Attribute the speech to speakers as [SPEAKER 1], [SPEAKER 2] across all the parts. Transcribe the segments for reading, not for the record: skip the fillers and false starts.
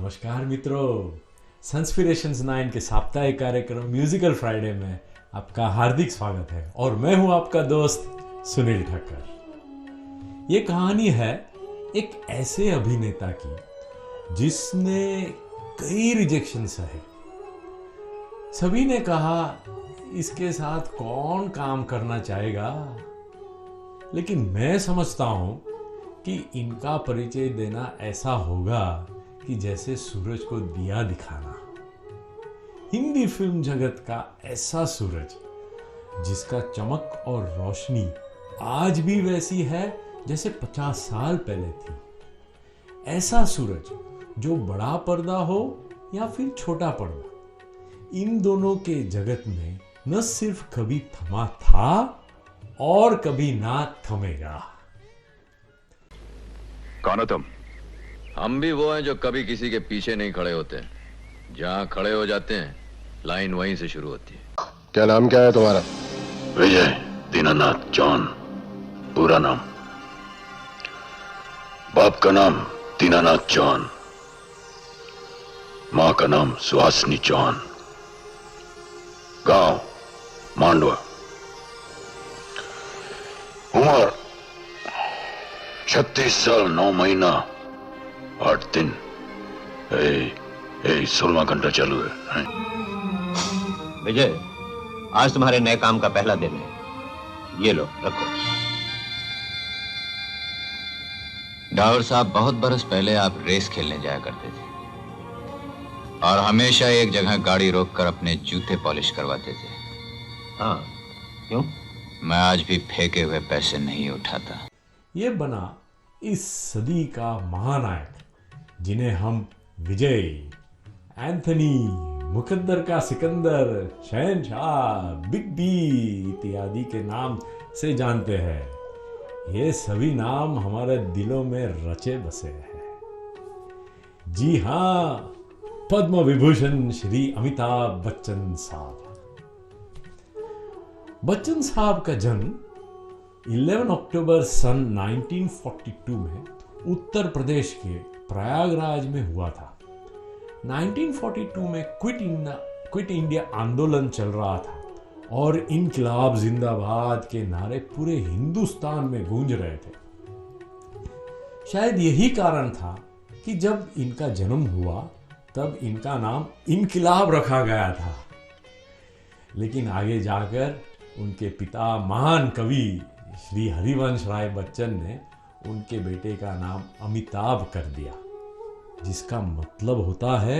[SPEAKER 1] नमस्कार मित्रों, संस्पिरेशंस 9 के साप्ताहिक कार्यक्रम म्यूजिकल फ्राइडे में आपका हार्दिक स्वागत है और मैं हूं आपका दोस्त सुनील ठक्कर। ये कहानी है एक ऐसे अभिनेता की जिसने कई रिजेक्शन सहे। सभी ने कहा इसके साथ कौन काम करना चाहेगा, लेकिन मैं समझता हूं कि इनका परिचय देना ऐसा होगा कि जैसे सूरज को दिया दिखाना। हिंदी फिल्म जगत का ऐसा सूरज जिसका चमक और रोशनी आज भी वैसी है जैसे 50 साल पहले थी। ऐसा सूरज जो बड़ा पर्दा हो या फिर छोटा पर्दा, इन दोनों के जगत में न सिर्फ कभी थमा था और कभी ना थमेगा।
[SPEAKER 2] कौन हो तुम?
[SPEAKER 3] हम भी वो हैं जो कभी किसी के पीछे नहीं खड़े होते। जहां खड़े हो जाते हैं लाइन वहीं से शुरू होती है।
[SPEAKER 2] क्या नाम क्या है तुम्हारा?
[SPEAKER 4] विजय दीनानाथ जॉन, पूरा नाम। बाप का नाम दीनानाथ जॉन, मां का नाम सुहासिनी जॉन, गांव मांडवा, उम्र 36 साल 9 महीना 8 दिन। 16वां घंटा चालू है।
[SPEAKER 5] विजय, आज तुम्हारे नए काम का पहला दिन है। ये लो, रखो। डावर साहब, बहुत बरस पहले आप रेस खेलने जाया करते थे और हमेशा एक जगह गाड़ी रोककर अपने जूते पॉलिश करवाते थे। हाँ, क्यों? मैं आज भी फेंके हुए पैसे नहीं उठाता।
[SPEAKER 1] ये बना इस सदी का महानायक जिन्हें हम विजय, एंथनी, मुकद्दर का सिकंदर, शहनशाह, बिग बी इत्यादि के नाम से जानते हैं। ये सभी नाम हमारे दिलों में रचे बसे हैं। जी हां, पद्म विभूषण श्री अमिताभ बच्चन साहब। बच्चन साहब का जन्म 11 अक्टूबर सन 1942 में उत्तर प्रदेश के प्रयागराज में हुआ था। 1942 में क्विट इंडिया आंदोलन चल रहा था और इनकलाब जिंदाबाद के नारे पूरे हिंदुस्तान में गूंज रहे थे। शायद यही कारण था कि जब इनका जन्म हुआ तब इनका नाम इनकलाब रखा गया था। लेकिन आगे जाकर उनके पिता महान कवि श्री हरिवंश राय बच्चन ने उनके बेटे का नाम अमिताभ कर दिया, जिसका मतलब होता है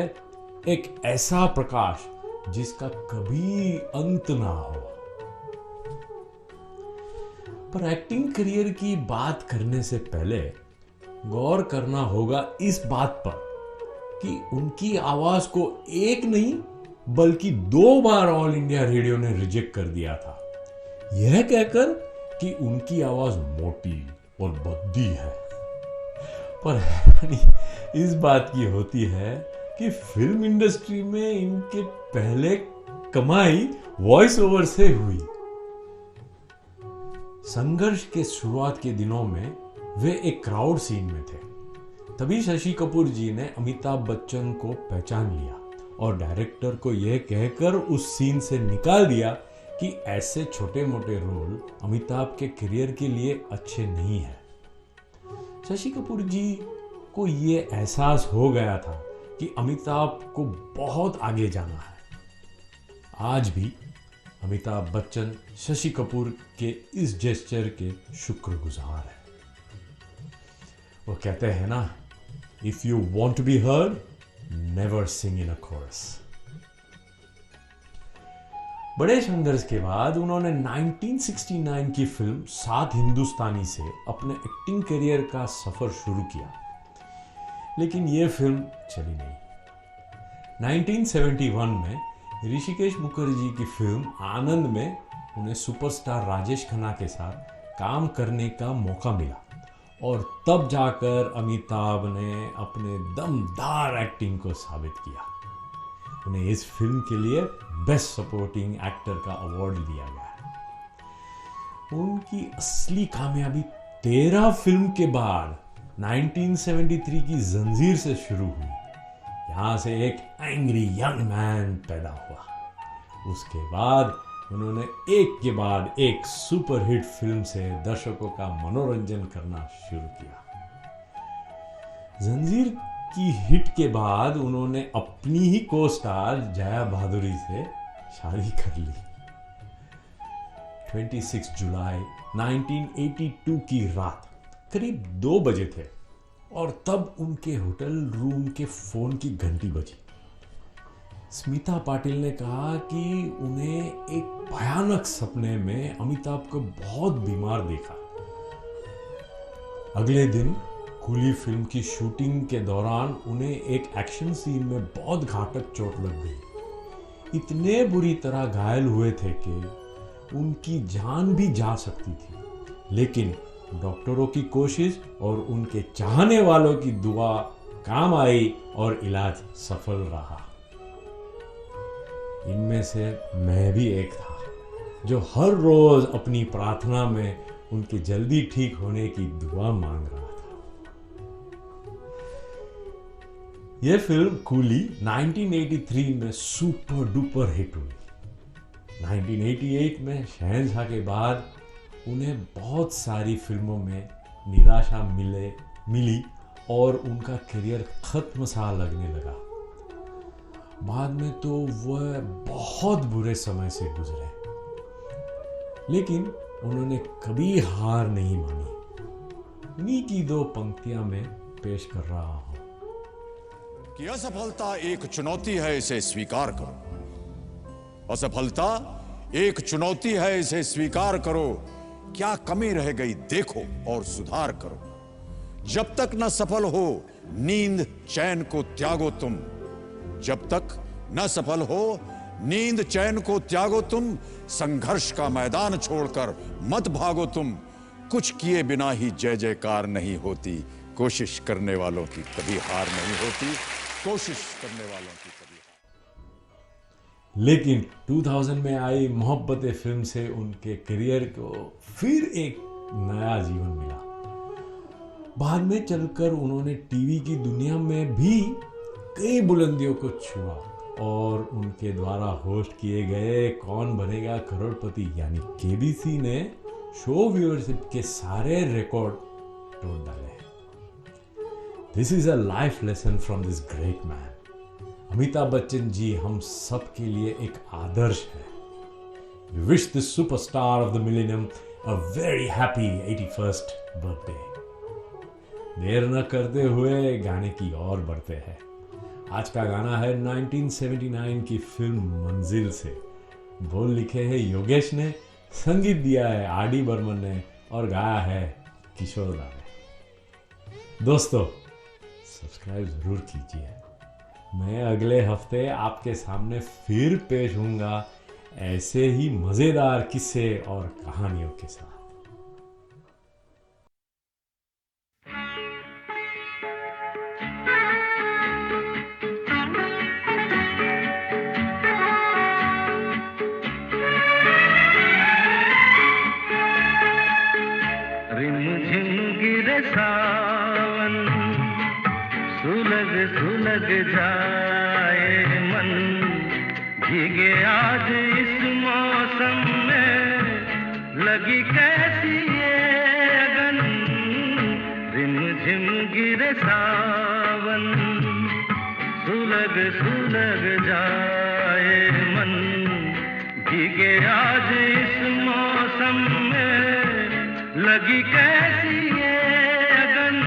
[SPEAKER 1] एक ऐसा प्रकाश जिसका कभी अंत ना हो। पर एक्टिंग करियर की बात करने से पहले गौर करना होगा इस बात पर कि उनकी आवाज को एक नहीं बल्कि 2 बार ऑल इंडिया रेडियो ने रिजेक्ट कर दिया था, यह कहकर कि उनकी आवाज मोटी और भद्दी है। पर हैरानी इस बात की होती है कि फिल्म इंडस्ट्री में इनके पहले कमाई वॉइस ओवर से हुई। संघर्ष के शुरुआत के दिनों में वे एक क्राउड सीन में थे। तभी शशि कपूर जी ने अमिताभ बच्चन को पहचान लिया और डायरेक्टर को यह कहकर उस सीन से निकाल दिया कि ऐसे छोटे मोटे रोल अमिताभ के करियर के लिए अच्छे नहीं है। शशि कपूर जी को यह एहसास हो गया था कि अमिताभ को बहुत आगे जाना है। आज भी अमिताभ बच्चन शशि कपूर के इस जेस्चर के शुक्रगुजार हैं। वो कहते हैं ना, if you want to be heard, never sing in a chorus. बड़े संघर्ष के बाद उन्होंने 1969 की फिल्म सात हिंदुस्तानी से अपने एक्टिंग करियर का सफर शुरू किया, लेकिन यह फिल्म चली नहीं। 1971 में ऋषिकेश मुखर्जी की फिल्म आनंद में उन्हें सुपरस्टार राजेश खन्ना के साथ काम करने का मौका मिला और तब जाकर अमिताभ ने अपने दमदार एक्टिंग को साबित किया। उन्हें इस फिल्म के लिए बेस्ट सपोर्टिंग एक्टर का अवार्ड दिया गया। उनकी असली कामयाबी 13 फिल्म के बाद 1973 की जंजीर से शुरू हुई। यहाँ से एक एंग्री यंग मैन पैदा हुआ। उसके बाद उन्होंने एक के बाद एक सुपरहिट फिल्म से दर्शकों का मनोरंजन करना शुरू किया। जंजीर की हिट के बाद उन्होंने अपनी ही को स्टार जया भादुरी से शादी कर ली। 26 जुलाई 1982 की रात करीब 2 बजे थे और तब उनके होटल रूम के फोन की घंटी बजी। स्मिता पाटिल ने कहा कि उन्हें एक भयानक सपने में अमिताभ को बहुत बीमार देखा। अगले दिन कूली फिल्म की शूटिंग के दौरान उन्हें एक एक्शन सीन में बहुत घातक चोट लग गई। इतने बुरी तरह घायल हुए थे कि उनकी जान भी जा सकती थी, लेकिन डॉक्टरों की कोशिश और उनके चाहने वालों की दुआ काम आई और इलाज सफल रहा। इनमें से मैं भी एक था जो हर रोज अपनी प्रार्थना में उनके जल्दी ठीक होने की दुआ मांग रहा था। यह फिल्म कूली 1983 में सुपर डुपर हिट हुई। 1988 में शहंशाह के बाद उन्हें बहुत सारी फिल्मों में निराशा मिली और उनका करियर खत्म सा लगने लगा। बाद में तो वह बहुत बुरे समय से गुजरे, लेकिन उन्होंने कभी हार नहीं मानी। उन्हीं की 2 पंक्तियां में पेश कर रहा हूं
[SPEAKER 6] कि असफलता एक चुनौती है, इसे स्वीकार करो। असफलता एक चुनौती है, इसे स्वीकार करो। क्या कमी रह गई देखो और सुधार करो। जब तक न सफल हो नींद चैन को त्यागो तुम। जब तक न सफल हो नींद चैन को त्यागो तुम। संघर्ष का मैदान छोड़कर मत भागो तुम। कुछ किए बिना ही जय जयकार नहीं होती। कोशिश करने वालों की कभी हार नहीं होती। कोशिश करने वालों की कभी हार।
[SPEAKER 1] लेकिन 2000 में आई मोहब्बतें फिल्म से उनके करियर को फिर एक नया जीवन मिला। बाद में चलकर उन्होंने टीवी की दुनिया में भी कई बुलंदियों को छुआ और उनके द्वारा होस्ट किए गए कौन बनेगा करोड़पति यानी केबीसी ने शो व्यूअरशिप के सारे रिकॉर्ड तोड़ डाले। This is a life lesson from this great man. Amitabh Bachchan ji हम सब के लिए एक आदर्श है। We wish this superstar of the millennium a very happy 81st birthday. देर न करते हुए गाने की ओर बढ़ते हैं। आज का गाना है 1979 की फिल्म मंजिल से। बोल लिखे हैं योगेश ने, संगीत दिया है आर.डी. बर्मन ने और गाया है किशोर दा ने। दोस्तों सब्सक्राइब जरूर कीजिए। मैं अगले हफ्ते आपके सामने फिर पेश होऊंगा ऐसे ही मजेदार किस्से और कहानियों के साथ।
[SPEAKER 7] सावन सुलग सुलग जाए मन, भीगे आज इस मौसम में लगी कैसी ये अगन। रिम झिम गिरे सावन सुलग सुलग जाए मन, भीगे आज इस मौसम में लगी कैसी ये अगन।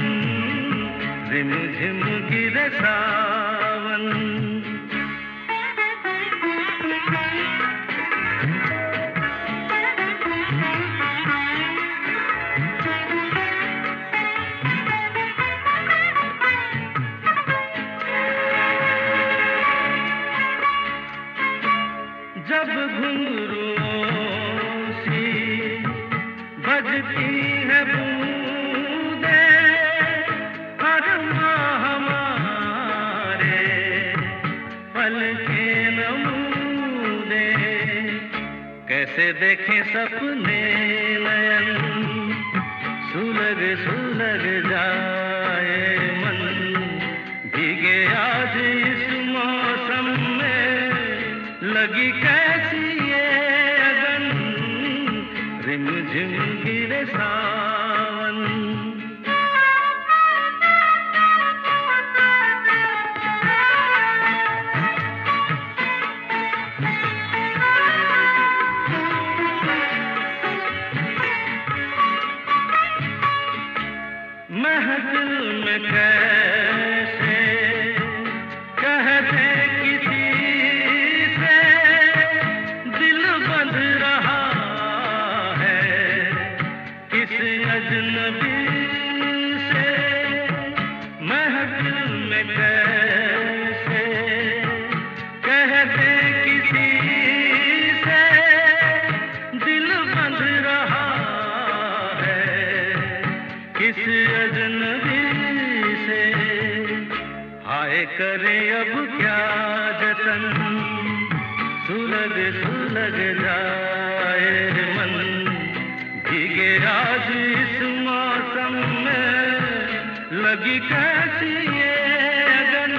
[SPEAKER 7] रिम झिम गिरे सावन जब घुंघरुओं सी बजती है बूंदे, अरमां हमारे पल के नमूने, कैसे देखें सपने नयन, सुलग सुलग जाए मन, भीगे आज लगी कैसी ये अगन, रिम झिम गिरे सावन। महफिल में कैसे कह दे किसी से, दिल बंध रहा है किस अजनबी से। महफिल में कैसे कह दे किसी से, दिल बंध रहा किस अजनबी से। हाय करे अब क्या जतन, सुलग सुलग जाए मन, भीगे आज इस मौसम में लगी कैसी ये अगन,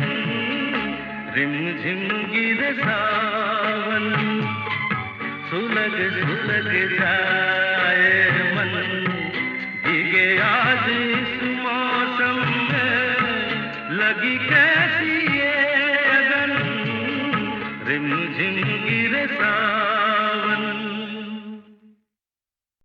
[SPEAKER 7] रिम झिम गिरे सावन। सुलग सुलग जाए मन, भीगे आज इस मौसम में लगी कैसी ये अगन, रिम झिम गिरे सावन।